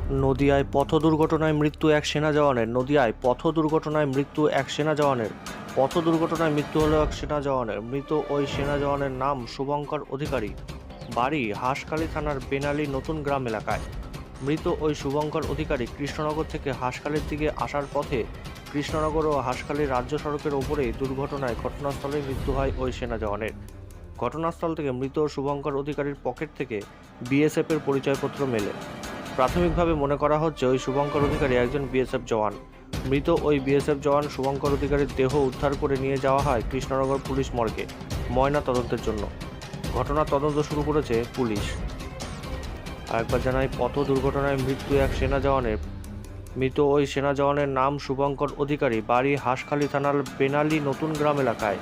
নদিয়ায় পথ দুর্ঘটনায় মৃত্যু এক সেনা জওয়ানের। নদিয়ায় পথ দুর্ঘটনায় মৃত্যু এক সেনা জওয়ানের। পথ দুর্ঘটনায় মৃত্যু হলো এক সেনা জওয়ানের। মৃত ওই সেনা জওয়ানের নাম শুভঙ্কর অধিকারী, বাড়ি হাঁসখালী থানার বেনালী নতুন গ্রাম এলাকায়। মৃত ওই শুভঙ্কর অধিকারী কৃষ্ণনগর থেকে হাঁসখালীর দিকে আসার পথে কৃষ্ণনগর ও হাঁসখালী রাজ্য সড়কের ওপরে দুর্ঘটনায় ঘটনাস্থলে মৃত্যু হয় ওই সেনা জওয়ানের। ঘটনাস্থল থেকে মৃত শুভঙ্কর অধিকারীর পকেট থেকে বিএসএফের পরিচয়পত্র মেলে। প্রাথমিকভাবে মনে করা হচ্ছে ওই শুভঙ্কর অধিকারী একজন বিএসএফ জওয়ান। মৃত ওই বিএসএফ জওয়ান শুভঙ্কর অধিকারীর দেহ উদ্ধার করে নিয়ে যাওয়া হয় কৃষ্ণনগর পুলিশ মর্গে ময়না তদন্তের জন্য। ঘটনার তদন্ত শুরু করেছে পুলিশ। আরেকবার জানাই, পথ দুর্ঘটনায় মৃত্যু এক সেনা জওয়ানের। মৃত ওই সেনা জওয়ানের নাম শুভঙ্কর অধিকারী, বাড়ি হাঁসখালী থানার বেনালী নতুন গ্রাম এলাকায়।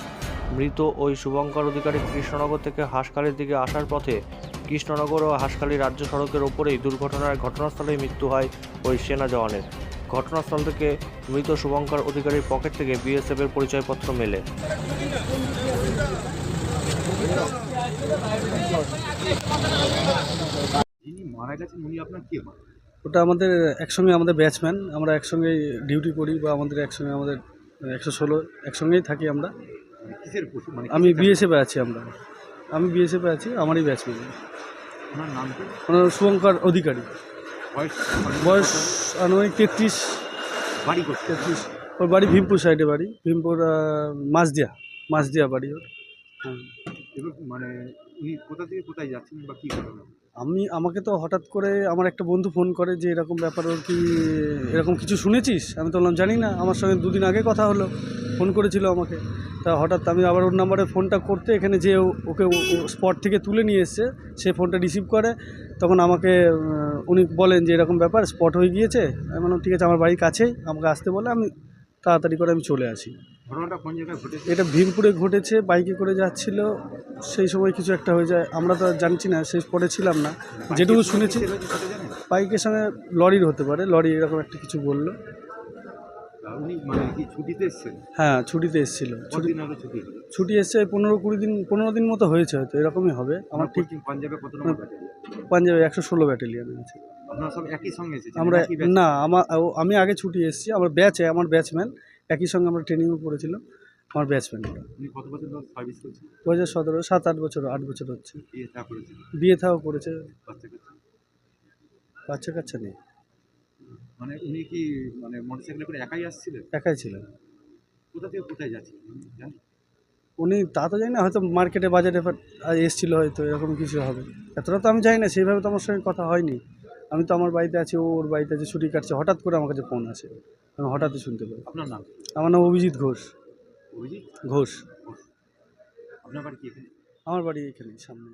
মৃত ওই শুভঙ্কর অধিকারী কৃষ্ণনগর থেকে হাঁসখালীর দিকে আসার পথে কৃষ্ণনগর ও হাঁসখালী রাজ্য সড়কের ওপরেই দুর্ঘটনার ঘটনাস্থলেই মৃত্যু হয় ওই সেনা জওয়ানের। ঘটনাস্থল থেকে মৃত শুভঙ্কর অধিকারীর পকেট থেকে বিএসএফের পরিচয়পত্র মেলে। যিনি মারা গেছেন উনি আপনার কে হন? ওটা আমাদের একসঙ্গে আমাদের ব্যাচম্যান, আমরা একসঙ্গে ডিউটি করি বা আমাদের একসঙ্গে আমাদের 116 একসঙ্গেই থাকি আমরা। কিসের পশু মানে আমি বিএসএফে আছি, আমি বিএসএফে আছি, আমারই ব্যাচম্যান। ওনার নাম কি? ওনার শুভঙ্কর অধিকারী, বয়স বয়স আনুমানিক 33। বাড়ি করতে 33। ওর বাড়ি ভীমপুর সাইডে, বাড়ি ভীমপুর মাঝদিয়া বাড়ি ওর। হ্যাঁ, এবার মানে উনি কোথা থেকে কোথায় যাচ্ছেন বা কী করেন? আমাকে তো হঠাৎ করে আমার একটা বন্ধু ফোন করে যে এরকম ব্যাপার, ওর কি এরকম কিছু শুনেছিস? আমি তো বললাম জানি না, আমার সঙ্গে দুদিন আগে কথা হলো, ফোন করেছিল আমাকে। তা হঠাৎ আমি আবার ওর নাম্বারে ফোনটা করতে এখানে যে ওকে স্পট থেকে তুলে নিয়ে এসছে, সে ফোনটা রিসিভ করে। তখন আমাকে উনি বলেন যে এরকম ব্যাপার, স্পট হয়ে গিয়েছে। আমি বললাম ঠিক আছে, আমার বাড়ির কাছেই, আমাকে আসতে বলে আমি তাড়াতাড়ি করে আমি চলে আসি। ঘটনাটা কোন জায়গায় ঘটেছে? এটা ভীমপুরে ঘটেছে, বাইকে করে যাচ্ছিল, সেই সময় কিছু একটা হয়ে যায়, আমরা তো জানছি না, সেই স্পটে ছিলাম না। যেটুকু শুনেছি বাইকের সঙ্গে লরির হতে পারে, লরি এরকম একটা কিছু বললো। উনি মানে কি ছুটিতে এসেছেন? হ্যাঁ, ছুটিতে এসেছিল। কতদিন আগে ছুটি? ছুটি এসছে 15-20 দিন মতো হয়েছে, হয়তো এরকমই হবে। আমার ঠিক পাঞ্জাবে কত নম্বর ব্যাটালিয়ন? পাঞ্জাবে 116 ব্যাটালিয়নে আছে। আপনারা সব একই সঙ্গে এসেছেন আমরা নাকি ব্যাচ? না, আমি আগে ছুটি এসেছি, আমার ব্যাচম্যান একই সঙ্গে আমরা ট্রেনিংও করেছিলাম। আমার ব্যাচম্যান ওটা। উনি কত বছর ধরে সার্ভিস করছেন? 2017, 7-8 বছর, 8 বছর হচ্ছে। বিয়ে থা করেছেন? বিয়ে থাও করেছে, বাচ্চা কাচ্চা? বাচ্চা কাচ্চা নেই, মানে উনি কি মানে মোটরসাইকেলে করে একাই আসছিলেন? একাই ছিলেন। কোথা থেকে কোথায় যাচ্ছিলেন জানেন? উনি তা তো জানি না, হয়তো মার্কেটে বাজারে এসেছিল, হয়তো এরকম কিছু হবে, এতটা তো আমি জানি না, সেইভাবে তো আমার সঙ্গে কথা হয়নি। আমি তো আমার বাড়িতে আছি, ওর বাড়িতে আছে, ছুটি কাটছে, হঠাৎ করে আমার কাছে ফোন আসে, আমি হঠাৎই শুনতে পাই। আপনার নাম? আমার নাম অভিজিৎ ঘোষ। অভিজিৎ ঘোষ। আপনার বাড়ি কি এখানে? আমার বাড়ি এখানে সামনে।